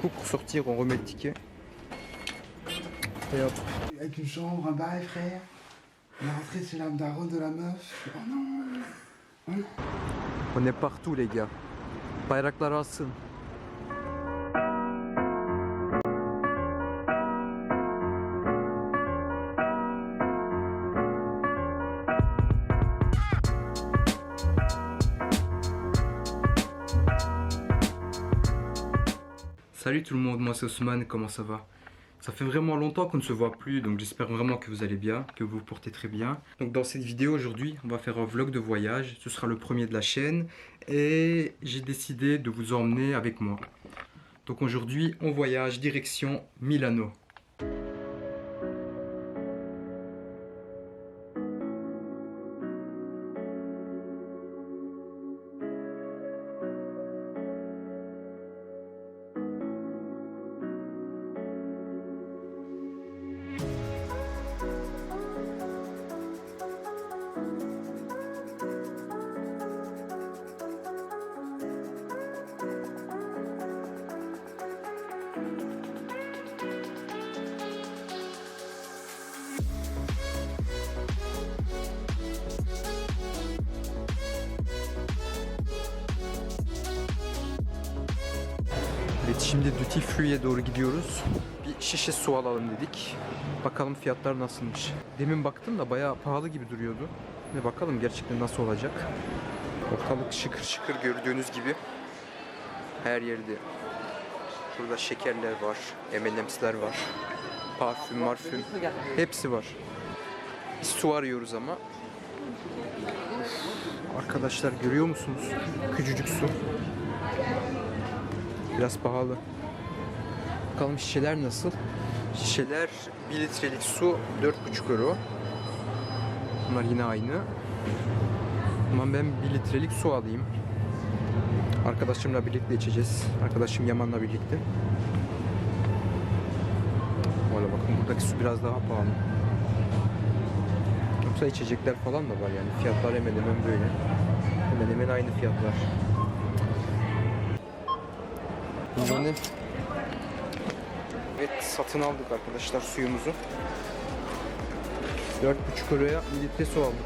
coup, pour sortir, on remet le ticket. Et hop. Avec une chambre, un bail, frère. On est rentré, c'est l'âme daronne de la meuf. Oh non, oh non. On est partout, les gars. Bayraklar alsın. Salut tout le monde, moi c'est Ousmane, comment ça va? Ça fait vraiment longtemps qu'on ne se voit plus, donc j'espère vraiment que vous allez bien, que vous vous portez très bien. Donc dans cette vidéo aujourd'hui, on va faire un vlog de voyage, ce sera le premier de la chaîne, et j'ai décidé de vous emmener avec moi. Donc aujourd'hui, on voyage direction Milano. Evet, şimdi Duty Free'ye doğru gidiyoruz. Bir şişe su alalım dedik. Bakalım fiyatlar nasılmış. Demin baktım da bayağı pahalı gibi duruyordu. Ve bakalım gerçekten nasıl olacak. Ortalık şıkır şıkır gördüğünüz gibi. Her yerde. Burada şekerler var, M&M's'ler var. Parfüm. Hepsi var. Biz su arıyoruz ama. Arkadaşlar görüyor musunuz? Küçücük su. Biraz pahalı. Bakalım şişeler nasıl? Şişeler 1 litrelik su 4,5 euro. Bunlar yine aynı. Ama ben 1 litrelik su alayım. Arkadaşımla birlikte içeceğiz. Arkadaşım Yaman'la birlikte. Valla bakın buradaki su biraz daha pahalı. Yoksa içecekler falan da var yani. Fiyatlar hemen hemen böyle. Hemen hemen aynı fiyatlar. Yani, evet, satın aldık arkadaşlar suyumuzu. 4,5 euroya 1 litre su aldık.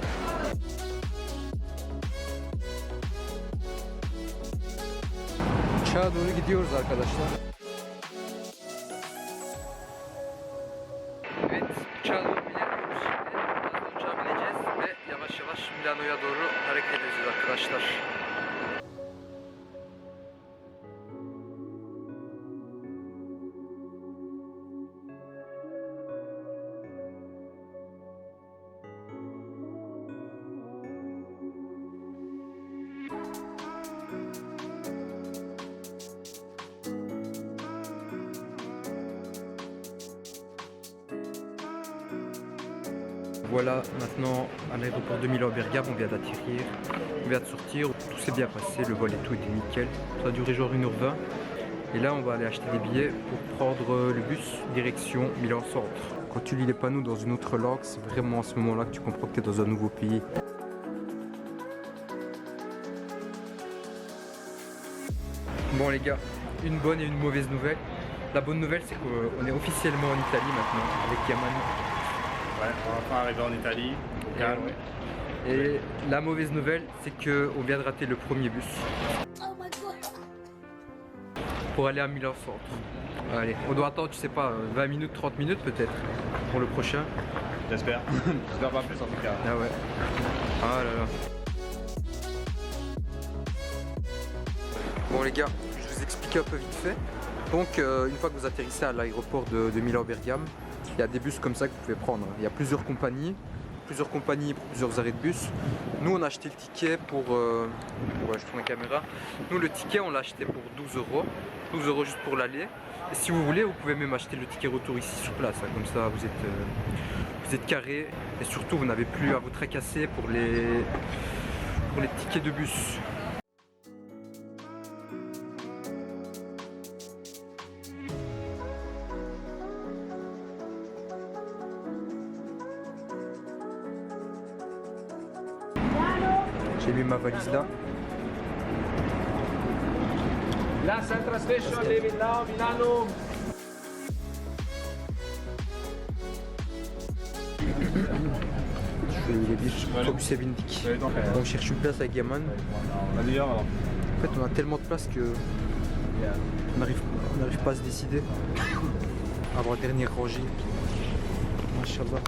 Uçağa doğru gidiyoruz arkadaşlar. Evet, uçağa doğru binemiyoruz şimdi. Birazdan uçağa bineceğiz ve yavaş yavaş Milano'ya doğru hareket edeceğiz arkadaşlar. Voilà, maintenant à l'aéroport de Milan-Bergame, on vient d'atterrir, on vient de sortir, tout s'est bien passé, le vol et tout était nickel, ça a duré genre 1h20 et là on va aller acheter des billets pour prendre le bus direction Milan-Centre. Quand tu lis les panneaux dans une autre langue, c'est vraiment à ce moment-là que tu comprends que tu es dans un nouveau pays. Bon les gars, une bonne et une mauvaise nouvelle. La bonne nouvelle c'est qu'on est officiellement en Italie maintenant avec Yaman. Ouais, on va enfin arriver en Italie, calme. Et la mauvaise nouvelle, c'est qu'on vient de rater le premier bus pour aller à Milan-Centre. Allez, on doit attendre, je sais pas, 20 minutes, 30 minutes peut-être pour le prochain. J'espère. J'espère pas plus en tout cas. Ah ouais. Ah là là. Bon les gars, je vous explique un peu vite fait. Donc une fois que vous atterrissez à l'aéroport de Milan-Bergame, il y a des bus comme ça que vous pouvez prendre. Il y a plusieurs compagnies pour plusieurs arrêts de bus. Nous on a acheté le ticket pour... ouais, je tourne la caméra. Nous le ticket on l'a acheté pour 12 euros. 12 euros juste pour l'aller. Et si vous voulez, vous pouvez même acheter le ticket retour ici sur place. Hein. Comme ça vous êtes carré. Et surtout vous n'avez plus à vous tracasser pour les tickets de bus. J'ai mis ma valise là. La Central Station leaving now, Milano. Je vais aller sur l'autobus Vindic. On cherche une place avec Yaman. En fait, on a tellement de place que on n'arrive pas à se décider. Avoir la dernière rangée. Inch'Allah.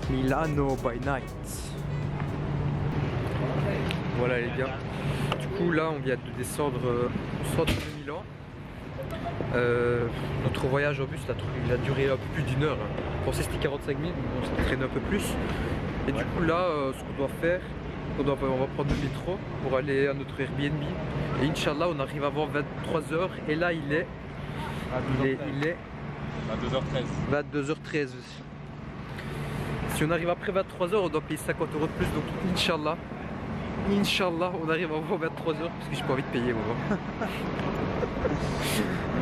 Milano by night. Voilà les gars. Du coup là on vient de descendre au centre de Milan. Notre voyage en bus il a duré un peu plus d'une heure. Je pensais que c'était 45 minutes, mais on s'est traîné un peu plus. Et du coup là ce qu'on doit faire, on va prendre le métro pour aller à notre Airbnb. Et Inch'Allah on arrive avant 23h et là il est 22h13. Si on arrive après 23h, on doit payer 50 € de plus. Donc Inch'Allah, on arrive avant 23h parce que j'ai pas envie de payer.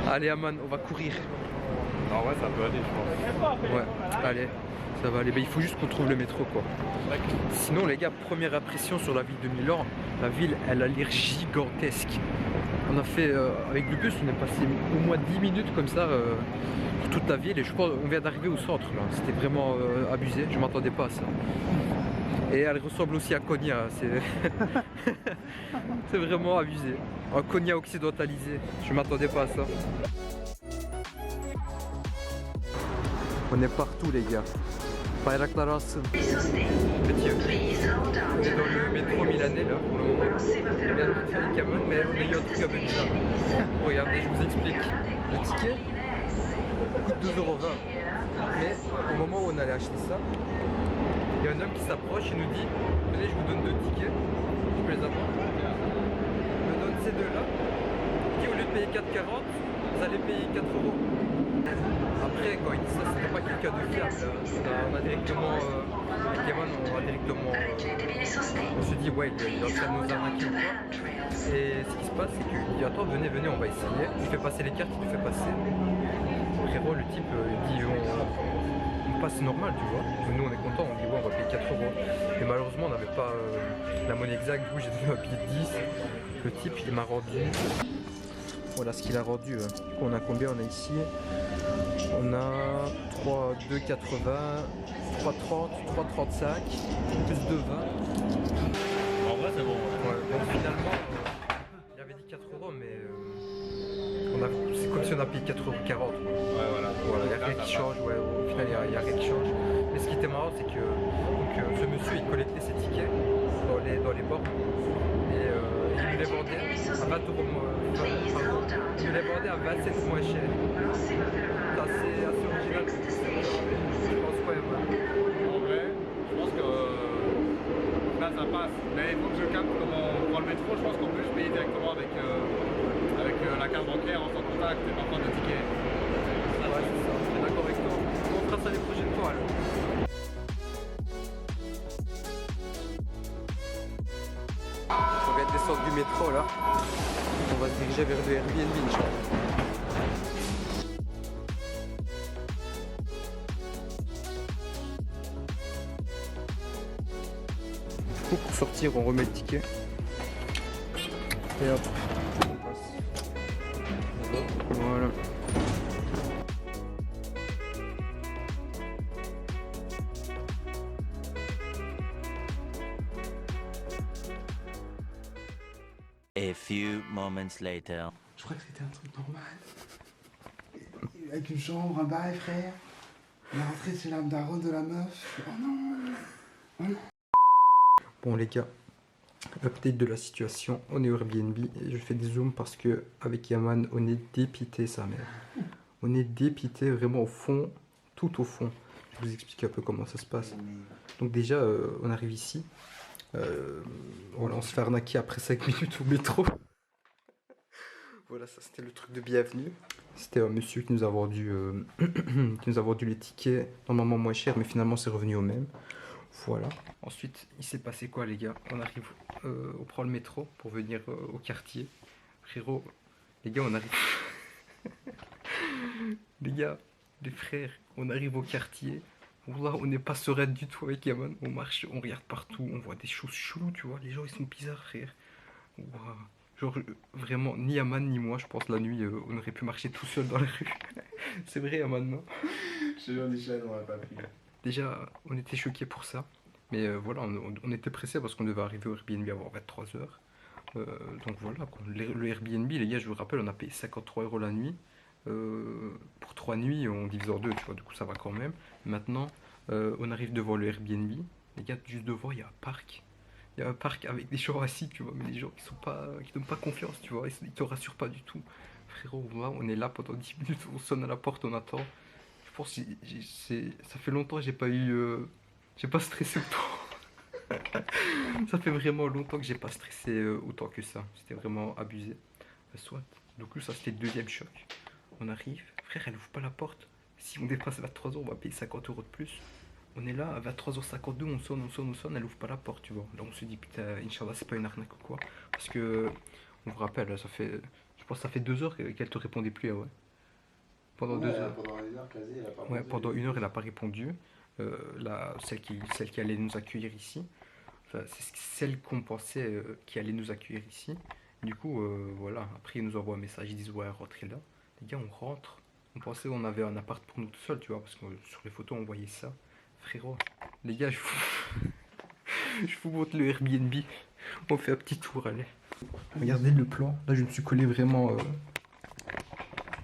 Allez Aman, on va courir. Ah ouais, ça peut aller, je pense. Ouais, allez, ça va aller. Mais il faut juste qu'on trouve le métro quoi. Sinon les gars, première impression sur la ville de Milan. La ville, elle a l'air gigantesque. On a fait, avec le bus, on est passé au moins 10 minutes comme ça. Pour toute la ville et je pense qu'on vient d'arriver au centre là, c'était vraiment abusé, je m'attendais pas à ça. Et elle ressemble aussi à Konya, c'est vraiment abusé. Un Konya occidentalisé, je m'attendais pas à ça. On est partout les gars. Bayraklar alsın. Petit on est dans le métro milanais là pour le moment. On vient de faire les Camon, mais on a eu un truc un peu bizarre. Regardez, je vous explique. Le ticket coûte 2,20 €. Mais au moment où on allait acheter ça, il y a un homme qui s'approche et nous dit tenez, je vous donne 2 tickets, je peux les avoir. Il me donne ces deux-là. Il dit au lieu de payer 4,40, vous allez payer 4 €. Après, quand il dit ça, c'était pas quelqu'un de fiable. On a directement, avec Yaman, on se dit ouais, il est en train de nous arnaquer ou quoi. Et ce qui se passe, c'est qu'il dit attends, venez, on va essayer. Il fait passer les cartes, il nous fait passer. Frérot, le type il dit on passe normal, tu vois. Nous on est content, on dit ouais, on va payer 4 €. Mais malheureusement on n'avait pas la monnaie exacte, du coup j'ai donné un billet de 10. Le type il m'a rendu. Voilà ce qu'il a rendu. Du coup on a combien? On a ici. On a 2,80, 3,30, 3,35, plus 2,20. En vrai c'est bon. Ouais, bon finalement il avait dit 4 €, mais c'est comme si on a payé 4,40 €. Ouais, voilà. Il n'y a rien qui change, ouais, au final il n'y a rien qui change. Mais ce qui était marrant, c'est que ce monsieur il collectait ses tickets dans les bornes et il nous les vendait à 20 € moins, il nous les vendait à 27 moins cher. C'est assez original. Je pense quoi, ouais. En vrai, je pense que là ça passe. Mais il faut que je capte comment on prend le métro. Je pense qu'on peut juste payer directement avec la carte bancaire en sans contact et pas prendre de ticket. Ouais, c'est ça, je suis d'accord avec toi. On fera ça les prochaines fois alors. On vient de descendre du métro là. On va se diriger vers le Airbnb, Inch'Allah. Du coup, pour sortir, on remet le ticket. Et hop, on passe. Voilà. A few moments later. Je crois que c'était un truc normal. Avec une chambre, un bail, frère. On est rentré chez la daronne de la meuf. Oh non. Oh non. Bon les gars, update de la situation, on est au Airbnb et je fais des zooms parce que avec Yaman on est dépité sa mère. On est dépité vraiment au fond, tout au fond. Je vais vous expliquer un peu comment ça se passe. Donc déjà on arrive ici, voilà, on se fait arnaquer après 5 minutes au métro. Voilà, ça c'était le truc de bienvenue. C'était un monsieur qui nous a vendu, qui nous a vendu les tickets normalement moins cher, mais finalement c'est revenu au même. Voilà. Ensuite, il s'est passé quoi les gars? On arrive, on prend le métro pour venir au quartier. Frérot, les gars, on arrive. Les gars, les frères, on arrive au quartier. Là, on n'est pas serein du tout avec Yaman. On marche, on regarde partout, on voit des choses cheloues, tu vois. Les gens, ils sont bizarres, frère. Waouh. Genre, vraiment, ni Yaman ni moi, je pense, la nuit, on aurait pu marcher tout seul dans la rue. C'est vrai, Yaman, non? Je te jure, Michel, on l'a pas pris. Déjà, on était choqués pour ça. Mais voilà, on était pressés parce qu'on devait arriver au Airbnb avant 23h. Donc voilà, quoi. Le Airbnb, les gars, je vous rappelle, on a payé 53 € la nuit. Pour 3 nuits, on divise en 2, tu vois, du coup ça va quand même. Maintenant, on arrive devant le Airbnb. Les gars, juste devant, il y a un parc. Il y a un parc avec des gens assis, tu vois, mais les gens qui donnent pas confiance, tu vois, ils te rassurent pas du tout. Frérot, on est là pendant 10 minutes, on sonne à la porte, on attend. Je pense que ça fait longtemps que j'ai pas stressé autant. Ça fait vraiment longtemps que j'ai pas stressé autant que ça. C'était vraiment abusé. Soit. Donc ça c'était le deuxième choc. On arrive, frère, elle ouvre pas la porte. Si on dépasse 23h, on va payer 50 € de plus. On est là, à 23h52, on sonne, elle ouvre pas la porte, tu vois. Là on se dit putain, Inch'Allah, c'est pas une arnaque ou quoi. Parce que, on vous rappelle, je pense que ça fait 2 heures qu'elle te répondait plus, ouais. Pendant 2 heures. Pendant 1 heure quasi, elle a pas Ouais, répondu. pendant 1 heure, elle a pas répondu. Celle qui allait nous accueillir ici. Enfin, c'est celle qu'on pensait qui allait nous accueillir ici. Du coup, voilà, après ils nous envoient un message, ils disent ouais, rentrez là. Les gars, on rentre. On pensait qu'on avait un appart pour nous tout seul, tu vois, parce que sur les photos on voyait ça. Frérot, les gars, je vous montre le Airbnb. On fait un petit tour, allez. Regardez le plan. Là, je me suis collé vraiment.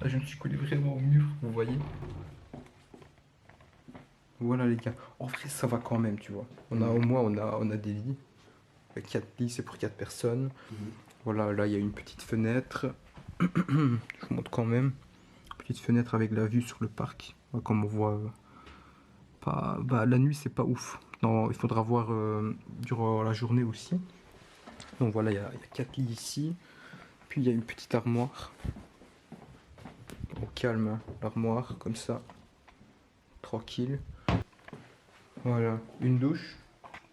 Là, je me suis collé vraiment au mur, vous voyez. Voilà les gars. En vrai, ça va quand même, tu vois. On a au moins, on a des lits. 4 lits, c'est pour 4 personnes. Voilà, là, il y a une petite fenêtre. Je vous montre quand même. Petite fenêtre avec la vue sur le parc. Comme on voit, la nuit, c'est pas ouf. Non, il faudra voir durant la journée aussi. Donc voilà, il y a 4 lits ici. Puis il y a une petite armoire. Au calme, hein, l'armoire, comme ça. Tranquille. Voilà, une douche,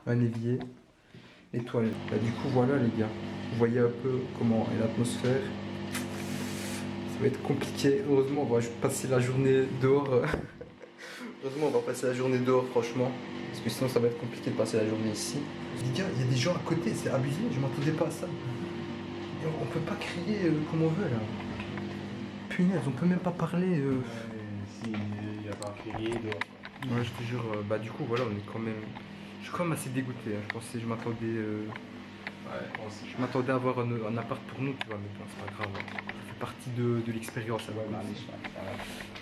un évier, les toilettes. Bah, du coup, voilà les gars. Vous voyez un peu comment est l'atmosphère. Ça va être compliqué. Heureusement, on va passer la journée dehors. Heureusement, on va passer la journée dehors, franchement. Parce que sinon, ça va être compliqué de passer la journée ici. Les gars, il y a des gens à côté, c'est abusé. Je m'attendais pas à ça. Et on peut pas crier comme on veut là. Punaise, on peut même pas parler. Si, il a pas crié dehors. Ouais, je te jure, bah du coup voilà, on est quand même. Je suis quand même assez dégoûté. Hein. Je pensais, je m'attendais à avoir un appart pour nous, tu vois, mais bon, c'est pas grave. Hein. Ça fait partie de l'expérience. Ouais,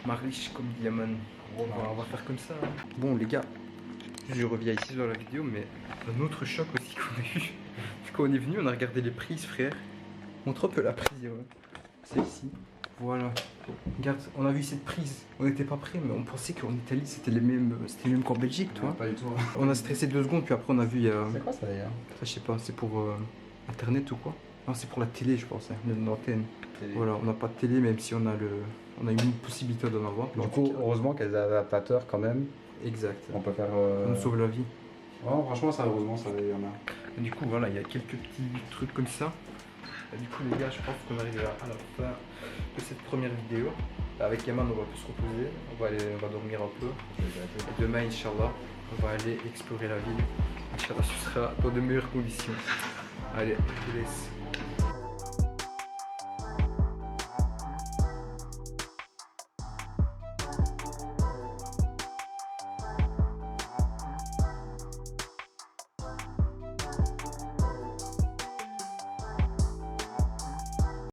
Mariche, comme dit Yaman. On va faire comme ça. Hein. Bon, les gars, je reviens ici dans la vidéo, mais un autre choc aussi qu'on a eu. Quand on est venu, on a regardé les prises, frère. Montre un peu la prise, ouais. C'est ici. Voilà. Regarde, on a vu cette prise. On n'était pas prêts, mais on pensait qu'en Italie c'était les mêmes qu'en Belgique, tu vois. Pas du tout. On a stressé 2 secondes, puis après on a vu. C'est quoi ça d'ailleurs? Ça, je sais pas, c'est pour internet ou quoi? Non, c'est pour la télé, je pense, hein, l'antenne. Voilà, on n'a pas de télé, même si on a une possibilité d'en avoir. Du coup, heureusement qu'il y a des adaptateurs quand même. Exact. On peut faire. On nous sauve la vie. Oh, franchement, ça, heureusement, ça il y en a. Et du coup, voilà, il y a quelques petits trucs comme ça. Et du coup, les gars, je pense qu'on arrive à la fin de cette première vidéo. Avec Yaman, on va plus se reposer. On va dormir un peu. Et demain, Inch'Allah, on va aller explorer la ville. Inch'Allah, ce sera dans de meilleures conditions. Allez, je te laisse.